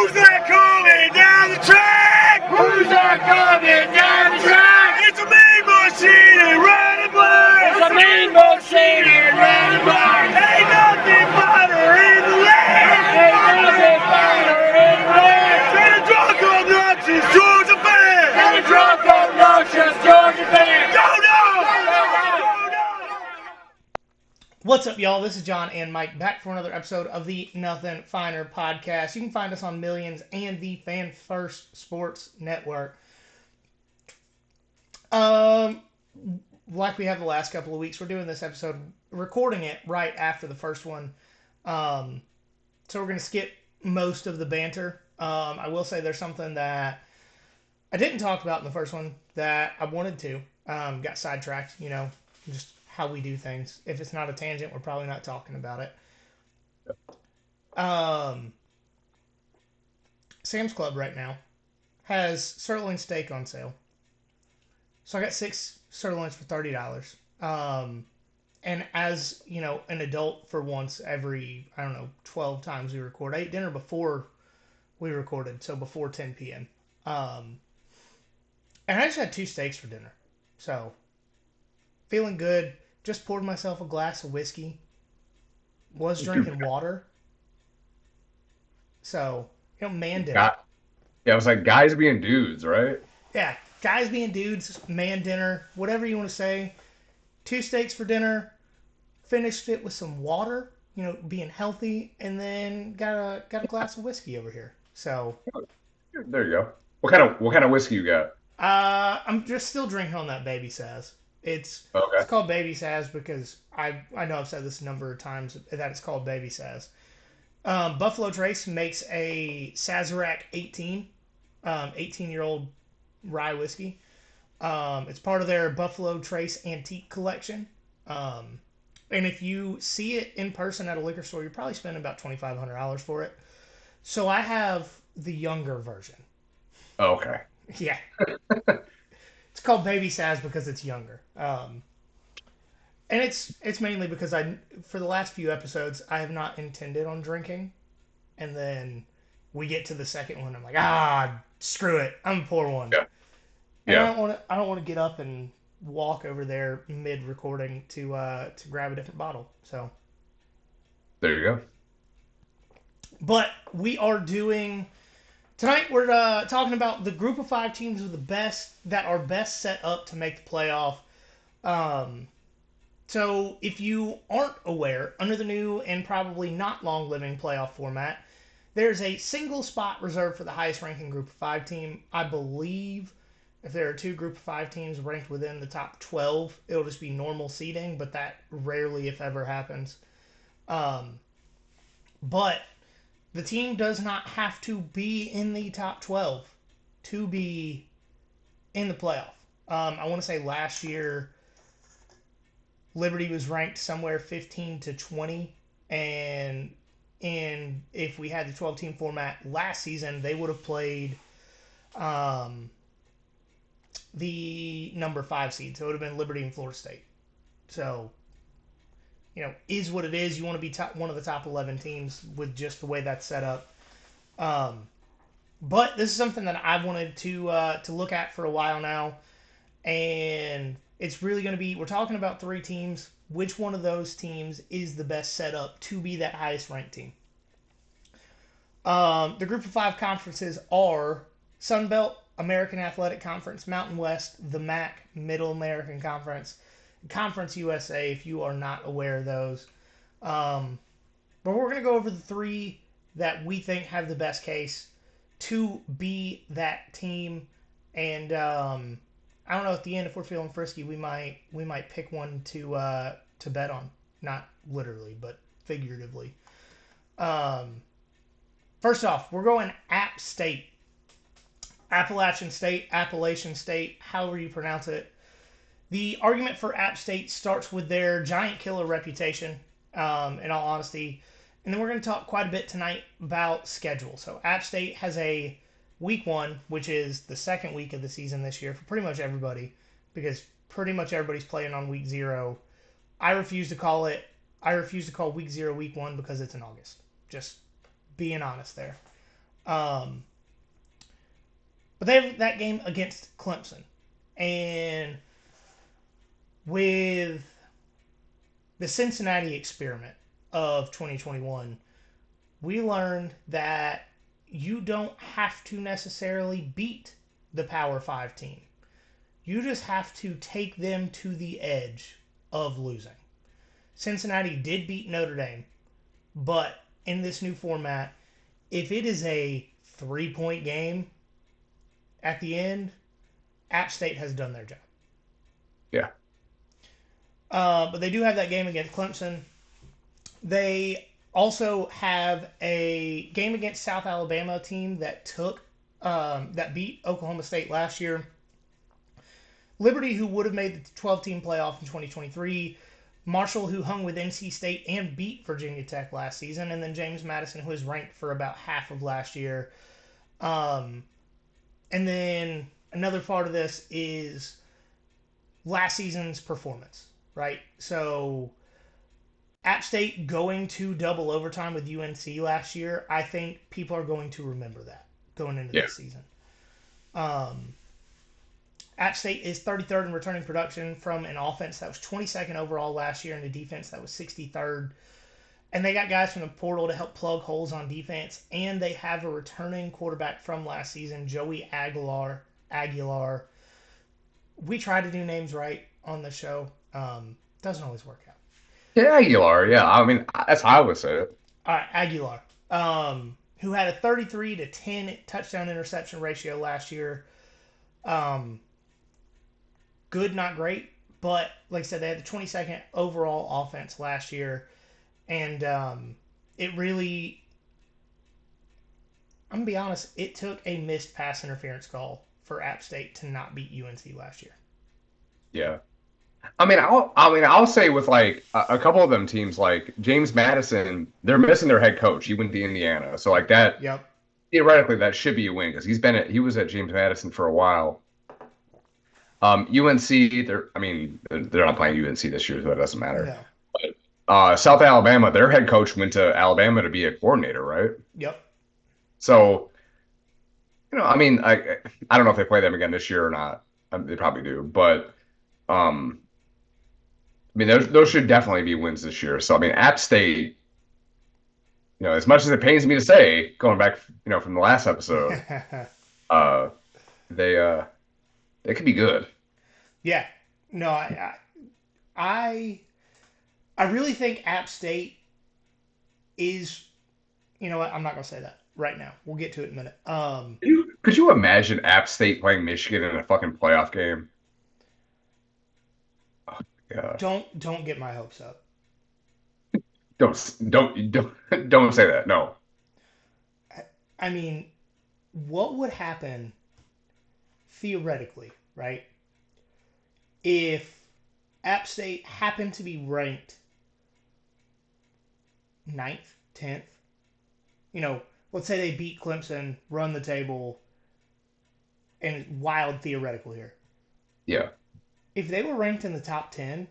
Who's that coming down the track? Who's that coming down the track? It's a mean machine in red and black. It's a mean machine in red and black. Ain't nothing finer in the land. Ain't nothing finer in the land. Than a drunk, obnoxious Georgia fan. Than a drunk, obnoxious Georgia fan. Go Dogs! What's up, y'all? This is John and Mike back for another episode of the Nothing Finer podcast. You can find us on Millions and the Fan First Sports Network. Like we have the last couple of weeks, we're doing this episode, recording it right after the first one. So we're going to skip most of the banter. I will say there's something that I didn't talk about in the first one that I wanted to. Got sidetracked, just how we do things. If it's not a tangent, we're probably not talking about it. Sam's Club right now has sirloin steak on sale. So I got 6 sirloins for $30. And as, an adult for once every, 12 times we record. I ate dinner before we recorded, so before 10 p.m. And I just had 2 steaks for dinner. So, feeling good. Just poured myself a glass of whiskey. Was drinking water. So, man dinner. Yeah, it was like guys being dudes, right? Yeah, guys being dudes, man dinner, whatever you want to say. 2 steaks for dinner. Finished it with some water, being healthy, and then got a glass of whiskey over here. So, There you go. What kind of whiskey you got? I'm just still drinking on that Baby Saz. It's called Baby Saz because I know I've said this a number of times that it's called Baby Saz. Buffalo Trace makes a Sazerac 18, 18-year-old rye whiskey. It's part of their Buffalo Trace Antique Collection. And if you see it in person at a liquor store, you're probably spending about $2,500 for it. So I have the younger version. Okay. Yeah. It's called Baby Saz because it's younger. And it's mainly because for the last few episodes, I have not intended on drinking. And then we get to the second one, I'm like, screw it. I'm gonna pour one. Yeah. And Yeah. I don't want to get up and walk over there mid-recording to grab a different bottle. So There you go. But we are doing... Tonight we're talking about the group of 5 teams that are best set up to make the playoff. So if you aren't aware, under the new and probably not long-living playoff format, there's a single spot reserved for the highest-ranking group of 5 team. I believe if there are 2 group of 5 teams ranked within the top 12, it'll just be normal seeding, but that rarely, if ever, happens. But the team does not have to be in the top 12 to be in the playoff. I want to say last year, Liberty was ranked somewhere 15 to 20, and if we had the 12-team format last season, they would have played the number 5 seed, so it would have been Liberty and Florida State. So, is what it is. You want to be one of the top 11 teams with just the way that's set up. But this is something that I've wanted to look at for a while now, and it's really going to be, we're talking about 3 teams. Which one of those teams is the best set up to be that highest ranked team? The group of 5 conferences are Sun Belt, American Athletic Conference, Mountain West, the MAC, Middle American Conference, Conference USA, if you are not aware of those. But we're going to go over the 3 that we think have the best case to be that team. And I don't know, at the end, if we're feeling frisky, we might pick one to bet on. Not literally, but figuratively. First off, we're going App State. Appalachian State, however you pronounce it. The argument for App State starts with their giant killer reputation, in all honesty. And then we're going to talk quite a bit tonight about schedule. So App State has a week 1, which is the second week of the season this year for pretty much everybody, because pretty much everybody's playing on week 0. I refuse to call week 0 week 1 because it's in August. Just being honest there. But they have that game against Clemson. And with the Cincinnati experiment of 2021, we learned that you don't have to necessarily beat the Power 5 team. You just have to take them to the edge of losing. Cincinnati did beat Notre Dame, but in this new format, if it is a 3-point game at the end, App State has done their job. Yeah. But they do have that game against Clemson. They also have a game against South Alabama team that beat Oklahoma State last year. Liberty, who would have made the 12-team playoff in 2023. Marshall, who hung with NC State and beat Virginia Tech last season. And then James Madison, who was ranked for about half of last year. And then another part of this is last season's performance, right? So App State going to double overtime with UNC last year, I think people are going to remember that going into this season. App State is 33rd in returning production from an offense that was 22nd overall last year and a defense that was 63rd. And they got guys from the portal to help plug holes on defense. And they have a returning quarterback from last season, Joey Aguilar. We try to do names right on the show. Doesn't always work out. Yeah, Aguilar. Yeah, I mean, that's how I would say it. All right, Aguilar, who had a 33-10 touchdown interception ratio last year. Good, not great, but like I said, they had the 22nd overall offense last year, and it really, I'm gonna be honest, it took a missed pass interference call for App State to not beat UNC last year. Yeah. I'll say with like a couple of them teams, like James Madison, they're missing their head coach. He went to Indiana, so like that. Yep. Theoretically, that should be a win because he was at James Madison for a while. UNC, they're not playing UNC this year, so that doesn't matter. No. But, South Alabama, their head coach went to Alabama to be a coordinator, right? Yep. So, I don't know if they play them again this year or not. They probably do, but those should definitely be wins this year. So, App State, as much as it pains me to say, going back, from the last episode, they could be good. Yeah. No, I really think App State is, you know what? I'm not going to say that right now. We'll get to it in a minute. Could you imagine App State playing Michigan in a fucking playoff game? Oh, God. Don't get my hopes up. Don't say that. No. What would happen theoretically, right? If App State happened to be ranked 9th, 10th, let's say they beat Clemson, run the table, and wild theoretical here. Yeah. If they were ranked in the top 10,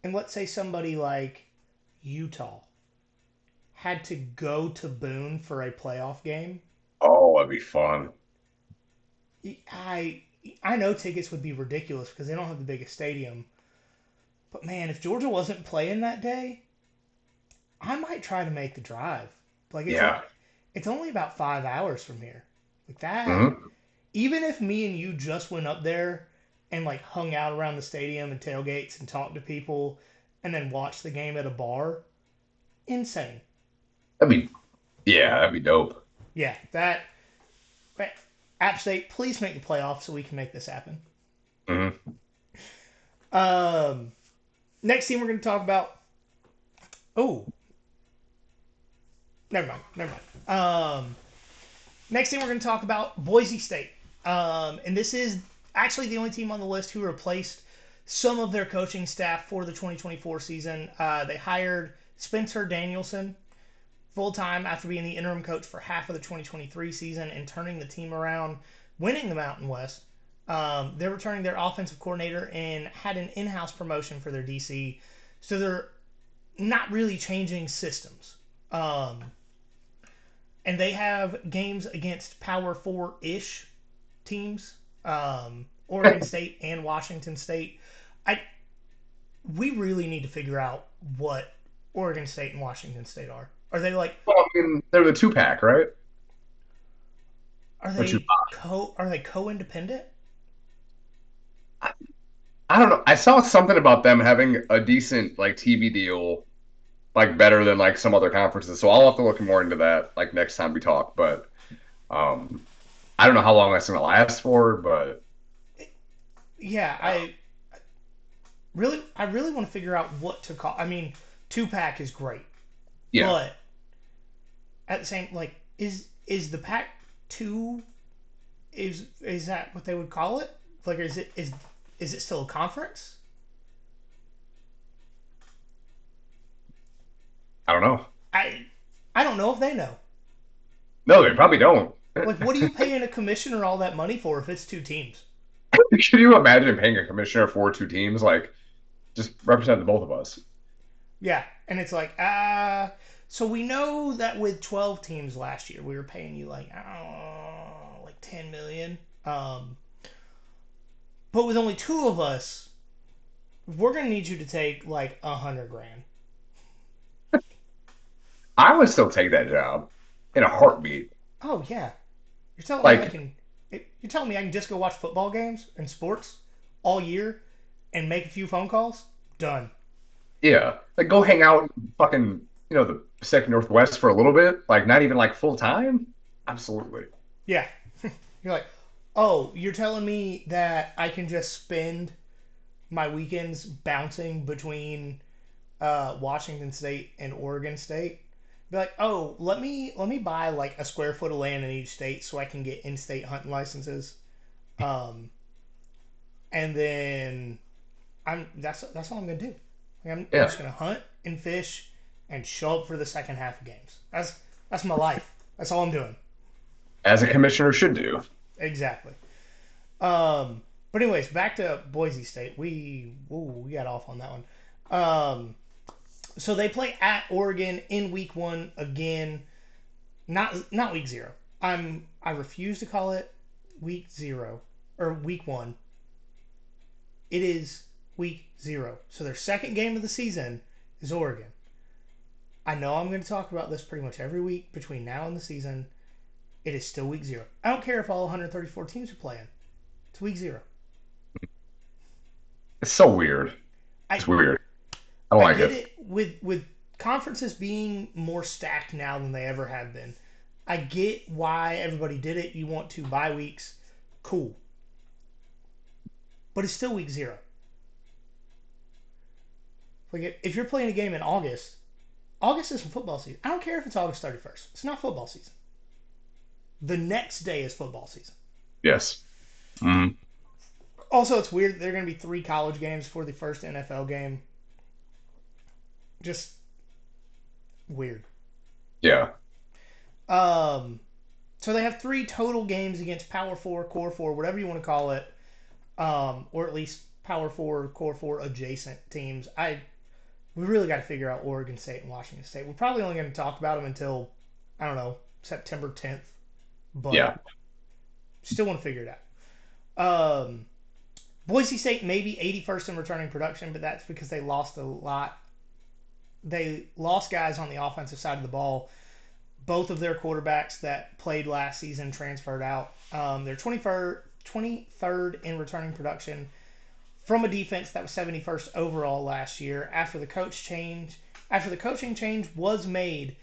and let's say somebody like Utah had to go to Boone for a playoff game. Oh, that'd be fun. I know tickets would be ridiculous because they don't have the biggest stadium. But man, if Georgia wasn't playing that day, I might try to make the drive. It's only about 5 hours from here. Like that. Mm-hmm. Even if me and you just went up there and hung out around the stadium and tailgates and talked to people and then watched the game at a bar, insane. That'd be dope. Yeah, that. App State, please make the playoffs so we can make this happen. Mm-hmm. Next team we're going to talk about. Oh. Never mind. Next team we're going to talk about, Boise State. And this is actually the only team on the list who replaced some of their coaching staff for the 2024 season. They hired Spencer Danielson full-time after being the interim coach for half of the 2023 season and turning the team around, winning the Mountain West. They're returning their offensive coordinator and had an in-house promotion for their DC. So they're not really changing systems. and they have games against Power Four ish teams, Oregon State and Washington State. I we really need to figure out what Oregon State and Washington State are. Are they like? Well, I mean, they're the 2-pack, right? Are Or two. they co-independent? I don't know. I saw something about them having a decent like TV deal, like better than like some other conferences. So I'll have to look more into that like next time we talk. But um, I don't know how long that's gonna last for. But Yeah, I really want to figure out what to call. I mean, 2-pack is great, yeah, but at the same like is the Pac two is that what they would call it? Like is it still a conference? I don't know. I I don't know if they know. No, they probably don't. Like, what are you paying a commissioner all that money for if it's two teams? Can you imagine paying a commissioner for 2 teams? Like, just represent the both of us. Yeah, and it's like, so we know that with 12 teams last year, we were paying you like, I don't know, like 10 million. But with only two of us, we're gonna need you to take like 100 grand. I would still take that job in a heartbeat. Oh yeah, you're telling me I Like, can? You're telling me I can just go watch football games and sports all year and make a few phone calls? Done. yeah, like go hang out in fucking, the Pacific Northwest for a little bit. Like, not even like full time. Absolutely. Yeah. You're like, oh, you're telling me that I can just spend my weekends bouncing between Washington State and Oregon State? Be like, oh, let me buy like a square foot of land in each state so I can get in-state hunting licenses, um, and then that's all I'm gonna do. Like, I'm Yeah. just gonna hunt and fish and show up for the second half of games. That's my life. That's all I'm doing. As a commissioner should do. Exactly. But anyways, back to Boise State. We got off on that one. So they play at Oregon in week 1 again. Not week 0. I refuse to call it week 0 or week 1. It is week 0. So their second game of the season is Oregon. I know I'm going to talk about this pretty much every week between now and the season. It is still week 0. I don't care if all 134 teams are playing. It's week 0. It's so weird. I It's weird. I don't I like get it. it with conferences being more stacked now than they ever have been. I get why everybody did it. You want to bye weeks, cool. But it's still week 0. Like if you're playing a game in August, August isn't football season. I don't care if it's August 31st. It's not football season. The next day is football season. Yes. Hmm. Also, it's weird that there are going to be 3 college games for the first NFL game. Just weird. Yeah. Um, so they have 3 total games against Power 4, Core 4, whatever you want to call it, or at least Power 4, Core 4 adjacent teams. We really got to figure out Oregon State and Washington State. We're probably only going to talk about them until, I don't know, September 10th, but Yeah. still want to figure it out. Boise State may be 81st in returning production, but that's because they lost a lot. They lost guys on the offensive side of the ball. Both of their quarterbacks that played last season transferred out. They're 23rd in returning production from a defense that was 71st overall last year. After the coaching change was made,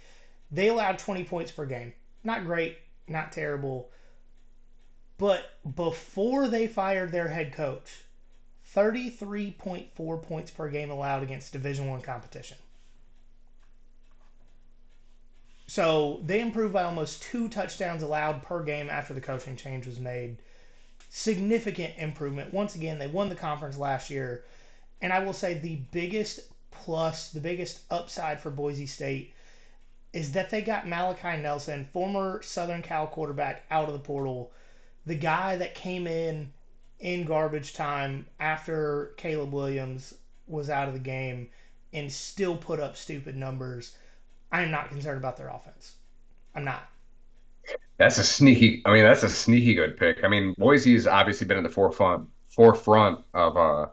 they allowed 20 points per game. Not great, not terrible. But before they fired their head coach, 33.4 points per game allowed against Division I competition. So they improved by almost 2 touchdowns allowed per game after the coaching change was made. Significant improvement. Once again, they won the conference last year. And I will say the biggest plus, the biggest upside for Boise State is that they got Malachi Nelson, former Southern Cal quarterback, out of the portal. The guy that came in garbage time after Caleb Williams was out of the game and still put up stupid numbers. I am not concerned about their offense. I'm not. That's a sneaky. I mean, that's a sneaky good pick. I mean, Boise's obviously been in the forefront of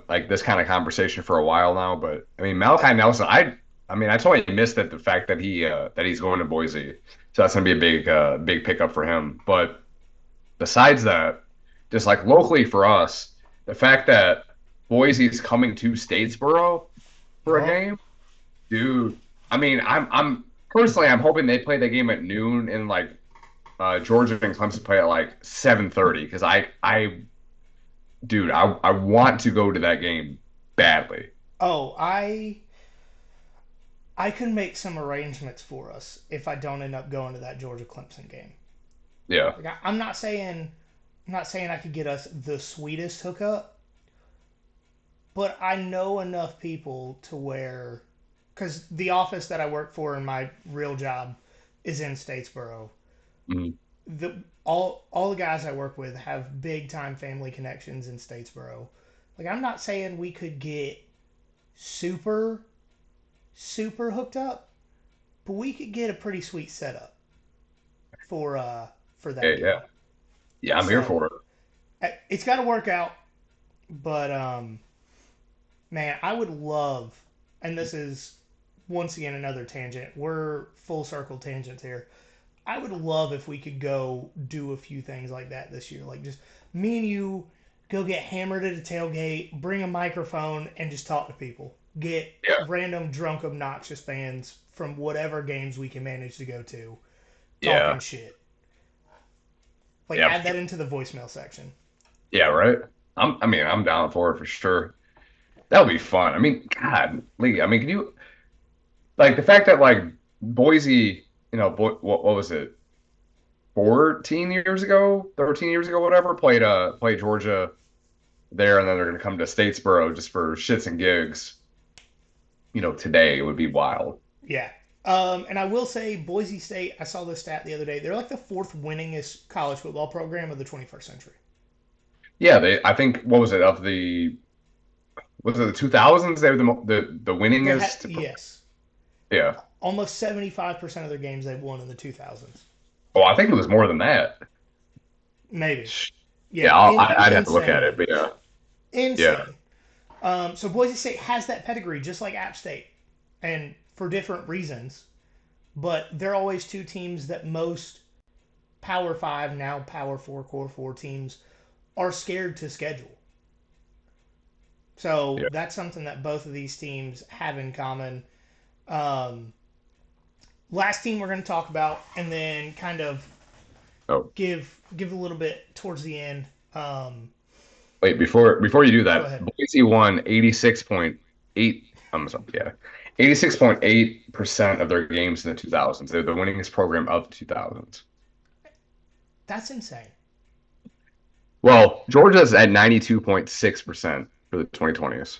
like this kind of conversation for a while now. But I mean, Malachi Nelson, I mean, I totally missed the fact that he's going to Boise, so that's gonna be a big pickup for him. But besides that, just like locally for us, the fact that Boise's coming to Statesboro for a Yup. game, dude. I mean, I'm personally I'm hoping they play the game at noon and like Georgia and Clemson play at like 7:30 because dude, I want to go to that game badly. Oh, I can make some arrangements for us if I don't end up going to that Georgia Clemson game. Yeah. Like I'm not saying I could get us the sweetest hookup, but I know enough people to where, because the office that I work for in my real job is in Statesboro. Mhm. All the guys I work with have big time family connections in Statesboro. Like I'm not saying we could get super super hooked up, but we could get a pretty sweet setup for that Yeah, yeah. game. Yeah, I'm here So for it. it's got to work out, but man, I would love, and this is once again another tangent. We're full circle tangents here. I would love if we could go do a few things like that this year. Like just me and you go get hammered at a tailgate, bring a microphone, and just talk to people. Get Yeah. random drunk, obnoxious fans from whatever games we can manage to go to Yeah. talking shit. Like Yeah. add that into the voicemail section. Yeah, right. I mean, I'm down for it for sure. That would be fun. I mean, God, Lee, I mean, can you like the fact that like Boise, what was it? 14 years ago, 13 years ago, whatever, played Georgia there, and then they're gonna come to Statesboro just for shits and gigs. Today it would be wild. Yeah. And I will say, Boise State, I saw this stat the other day. They're like the fourth winningest college football program of the 21st century. Yeah, I think what was it was it the 2000s? They were the They had, winningest. yes, Yeah. almost 75% of their games they've won in the 2000s. Oh, I think it was more than that. Maybe. Yeah, Yeah, I'd have to look at it, insane. but yeah, yeah, Insane. So Boise State has that pedigree, just like App State, and for different reasons. But they're always two teams that most Power Five, now Power Four, Core Four teams are scared to schedule. So yeah. that's something that both of these teams have in common. Um, Last team we're going to talk about, and then kind of Oh, give a little bit towards the end. wait, before you do Go that, ahead. Boise won 86.8. I'm sorry, yeah, 86.8% of their games in the 2000s. They're the winningest program of the 2000s. That's insane. Well, Georgia's at 92.6% for the 2020s.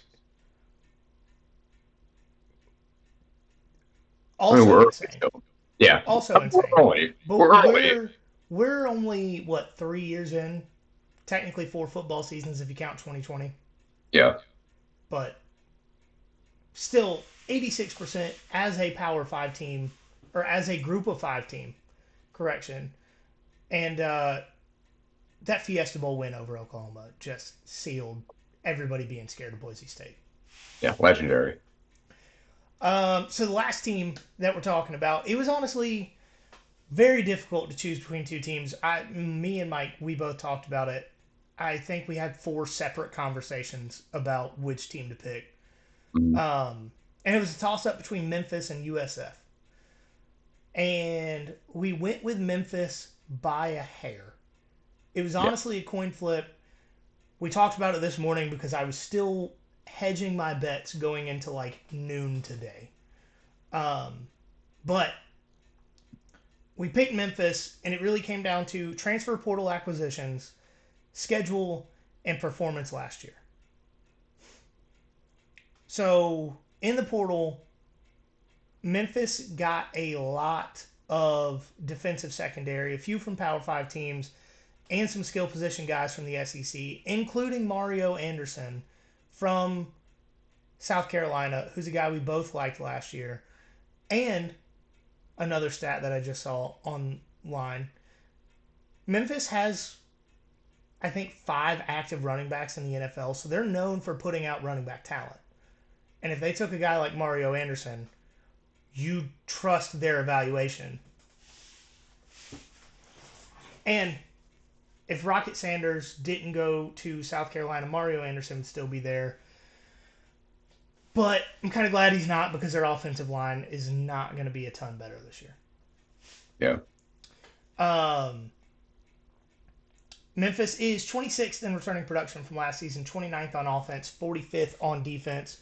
I mean, Also we're early insane. still. Yeah, Also we're insane. early. But We're early. we're only what 3 years in, technically 4 football seasons if you count 2020. Yeah, But still, 86% as a Power Five team, or as a Group of Five team. Correction. And that Fiesta Bowl win over Oklahoma just sealed everybody being scared of Boise State. yeah, legendary. So the last team that we're talking about, it was honestly very difficult to choose between two teams. Me and Mike, we both talked about it. I think we had 4 separate conversations about which team to pick. Mhm. And it was a toss up between Memphis and USF. And we went with Memphis by a hair. It was Yeah, honestly a coin flip. We talked about it this morning because I was still hedging my bets going into like noon today. Um, but we picked Memphis, and it really came down to transfer portal acquisitions, schedule, and performance last year. So in the portal, Memphis got a lot of defensive secondary, a few from Power Five teams, and some skill position guys from the SEC, including Mario Anderson from South Carolina, who's a guy we both liked last year. And another stat that I just saw on line. Memphis has, I think, 5 active running backs in the NFL, so they're known for putting out running back talent. And if they took a guy like Mario Anderson, you trust their evaluation. And if Rocket Sanders didn't go to South Carolina, Mario Anderson would still be there. But I'm kind of glad he's not, because their offensive line is not going to be a ton better this year. Yeah. Memphis is 26th in returning production from last season, 29th on offense, 45th on defense.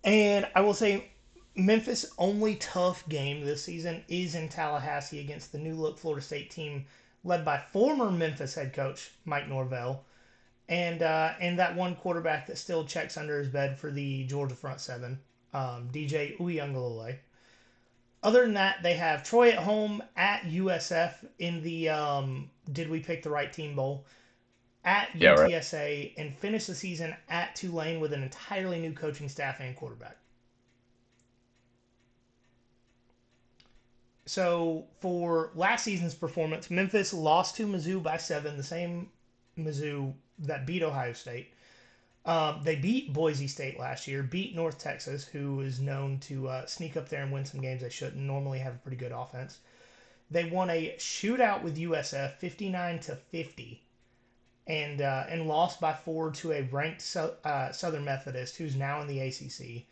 And I will say Memphis' only tough game this season is in Tallahassee against the new-look Florida State team led by former Memphis head coach Mike Norvell, and that one quarterback that still checks under his bed for the Georgia front seven, DJ Uiagalelei. Other than that, they have Troy at home, at USF in the Did We Pick the Right Team Bowl, at UTSA, right, and finish the season at Tulane with an entirely new coaching staff and quarterback. So for last season's performance, Memphis lost to Mizzou by 7, the same Mizzou that beat Ohio State. They beat Boise State last year, beat North Texas, who is known to sneak up there and win some games they shouldn't, normally have a pretty good offense. They won a shootout with USF, 59-50, and lost by 4 to a ranked Southern Methodist, who's now in the ACC.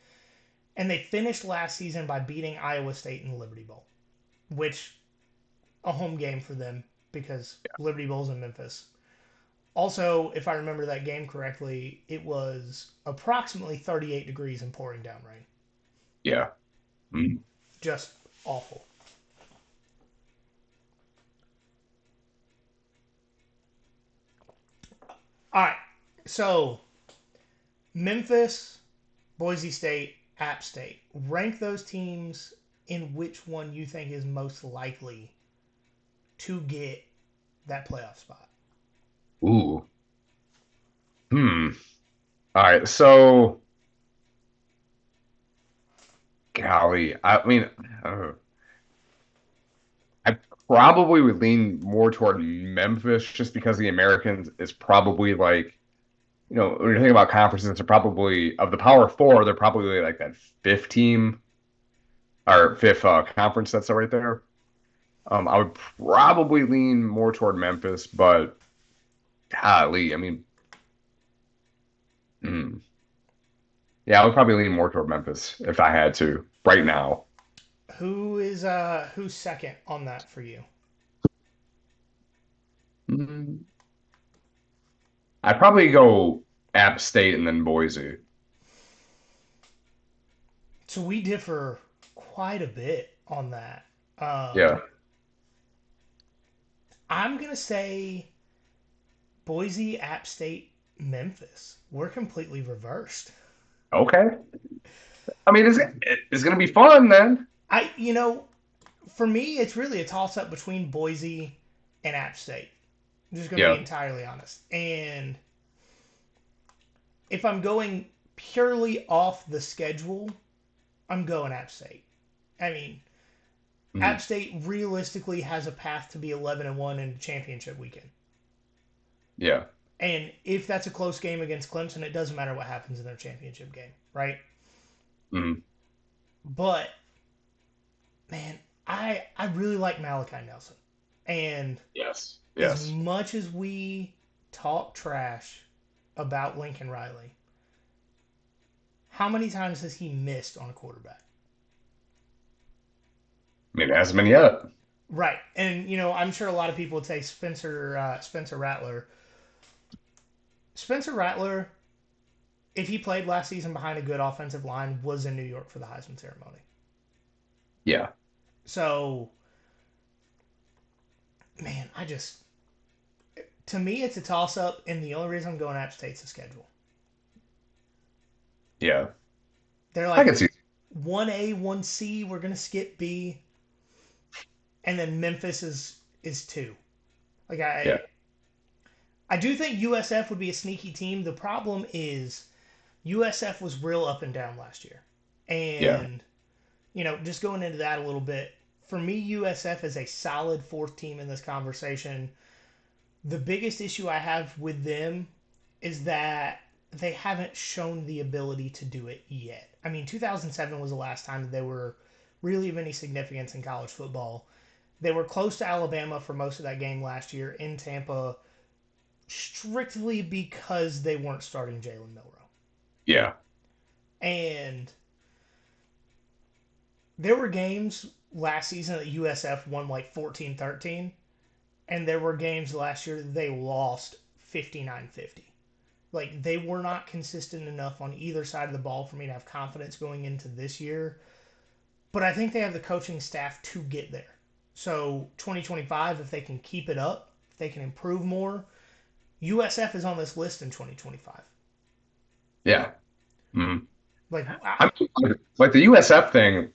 And they finished last season by beating Iowa State in the Liberty Bowl, which a home game for them because Liberty Bowl's in Memphis. Also, if I remember that game correctly, it was approximately 38 degrees and pouring down rain. Yeah. Mm. Just awful. All right. So, Memphis, Boise State, App State. Rank those teams in which one you think is most likely to get that playoff spot. Ooh. All right, so golly, I mean, I probably would lean more toward Memphis just because the Americans is probably like, when you're thinking about conferences, they're probably of the Power Four, they're probably like that fifth team or fifth conference that's right there. I would probably lean more toward Memphis, but golly, I mean, yeah, I would probably lean more toward Memphis if I had to right now. Who's second on that for you? I'd probably go App State and then Boise. So we differ quite a bit on that. Yeah. I'm going to say Boise, App State, Memphis. We're completely reversed. Okay. I mean, it's going to be fun then. For me, it's really a toss-up between Boise and App State. I'm just going to be entirely honest. And if I'm going purely off the schedule, I'm going App State. I mean, App State realistically has a path to be 11-1 in the championship weekend. Yeah. And if that's a close game against Clemson, it doesn't matter what happens in their championship game, right? Mm-hmm. But, man, I really like Malachi Nelson. And yes. As much as we talk trash about Lincoln Riley, how many times has he missed on a quarterback? I mean, it hasn't been yet. Right. And, I'm sure a lot of people would say Spencer Rattler. Spencer Rattler, if he played last season behind a good offensive line, was in New York for the Heisman ceremony. Yeah. So, man, to me, it's a toss-up, and the only reason I'm going App State's the schedule. Yeah. They're like 1A, 1C, we're going to skip B, and then Memphis is 2. Like, I do think USF would be a sneaky team. The problem is USF was real up and down last year. And, just going into that a little bit, for me, USF is a solid fourth team in this conversation. The biggest issue I have with them is that they haven't shown the ability to do it yet. I mean, 2007 was the last time that they were really of any significance in college football. They were close to Alabama for most of that game last year in Tampa, strictly because they weren't starting Jalen Milroe. Yeah. And there were games last season that USF won like 14-13, and there were games last year that they lost 59-50. Like, they were not consistent enough on either side of the ball for me to have confidence going into this year. But I think they have the coaching staff to get there. So 2025, if they can keep it up, if they can improve more, USF is on this list in 2025. Yeah. Mm-hmm. Like the USF thing,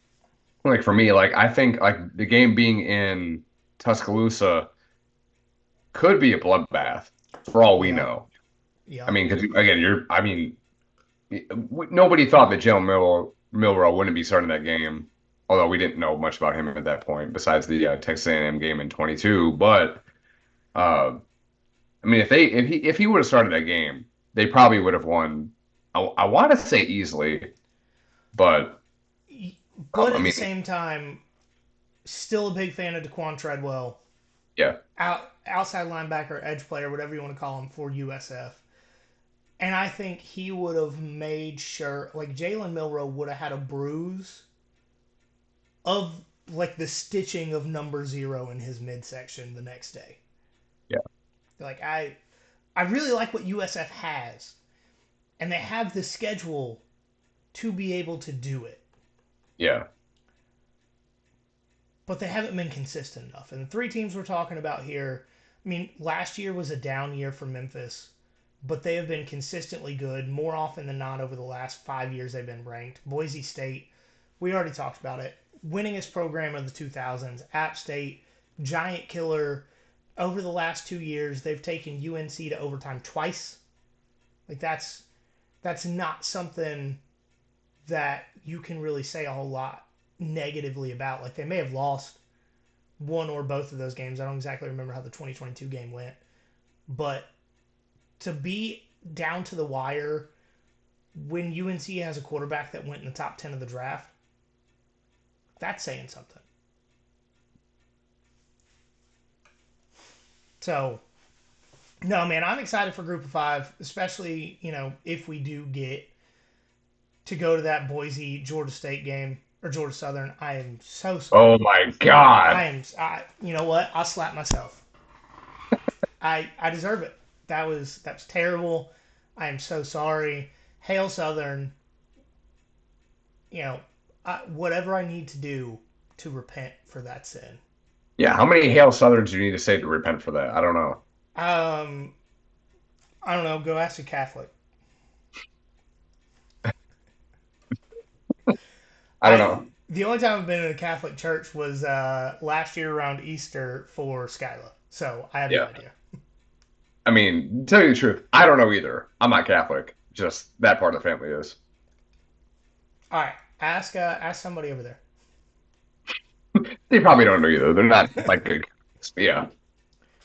like for me, like I think like the game being in Tuscaloosa could be a bloodbath for all we know. Yeah. I mean, because again, nobody thought that Jalen Milroe wouldn't be starting that game, although we didn't know much about him at that point, besides the Texas A&M game in 22. But I mean, if he would have started that game, they probably would have won. I want to say easily, but at the same time, still a big fan of Daquan Treadwell. Yeah. Outside linebacker, edge player, whatever you want to call him for USF. And I think he would have made sure, like Jalen Milroe would have had a bruise of like the stitching of number 0 in his midsection the next day. Yeah. Like I really like what USF has. And they have the schedule to be able to do it. Yeah. But they haven't been consistent enough. And the three teams we're talking about here, I mean, last year was a down year for Memphis, but they have been consistently good more often than not over the last 5 years they've been ranked. Boise State, we already talked about it, winningest program of the 2000s. App State, giant killer. Over the last 2 years, they've taken UNC to overtime twice. Like that's not something that you can really say a whole lot negatively about. Like they may have lost one or both of those games. I don't exactly remember how the 2022 game went, but to be down to the wire when UNC has a quarterback that went in the top 10 of the draft, that's saying something. So, no, man, I'm excited for Group of Five, especially, if we do get to go to that Boise Georgia State game or Georgia Southern. I am so sorry. Oh my God. You know what? I'll slap myself. I deserve it. That was terrible. I am so sorry. Hail Southern. Whatever I need to do to repent for that sin. Yeah, how many Hail Southerns do you need to say to repent for that? I don't know. I don't know. Go ask a Catholic. I don't know. The only time I've been in a Catholic church was last year around Easter for Skyla. So I have no idea. I mean, to tell you the truth, I don't know either. I'm not Catholic. Just that part of the family is. All right. Ask somebody over there. They probably don't know either. They're not like, yeah.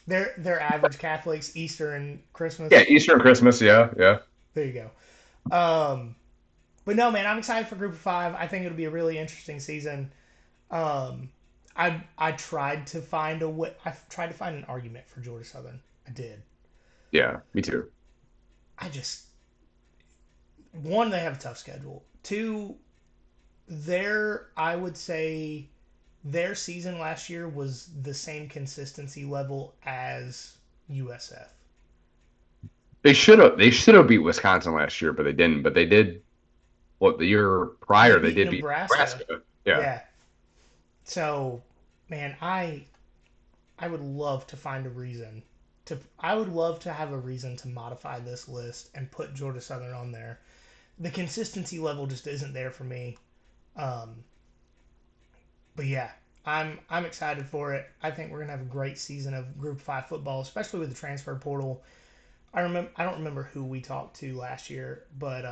They're average Catholics, Easter and Christmas. Yeah, Easter and Christmas, yeah. There you go. But no, man, I'm excited for Group of Five. I think it'll be a really interesting season. I tried to find an argument for Georgia Southern. I did. Yeah, me too. One, they have a tough schedule. Two, I would say their season last year was the same consistency level as USF. They should have beat Wisconsin last year, but they didn't. But they did. What, the year prior they did beat Nebraska. Yeah. So, man, I would love to find a reason I would love to have a reason to modify this list and put Georgia Southern on there. The consistency level just isn't there for me. But yeah, I'm excited for it. I think we're gonna have a great season of Group 5 football, especially with the transfer portal. I don't remember who we talked to last year, but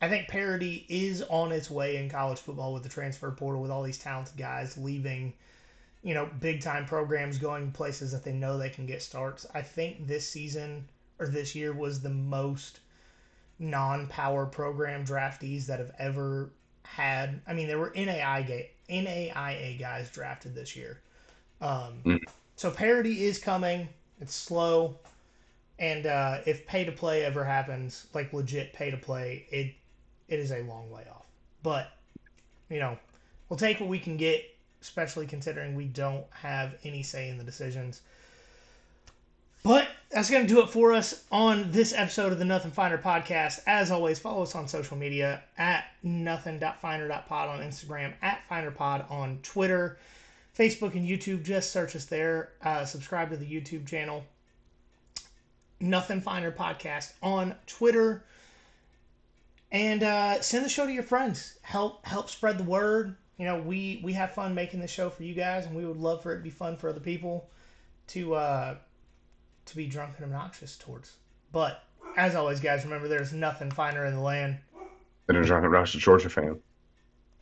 I think parity is on its way in college football with the transfer portal, with all these talented guys leaving, big time programs, going places that they know they can get starts. I think this season or this year was the most non-power program draftees that have ever had. I mean, there were NAIA guys drafted this year. So parity is coming. It's slow. And if pay to play ever happens, like legit pay to play, it is a long way off. But, we'll take what we can get, especially considering we don't have any say in the decisions. But that's going to do it for us on this episode of the Nothing Finer podcast. As always, follow us on social media at nothing.finer.pod on Instagram, at finerpod on Twitter, Facebook, and YouTube. Just search us there. Subscribe to the YouTube channel. Nothing Finer podcast on Twitter. And send the show to your friends. Help spread the word. We have fun making this show for you guys, and we would love for it to be fun for other people to be drunk and obnoxious towards. But as always, guys, remember there's nothing finer in the land than a drunk and obnoxious Georgia fan.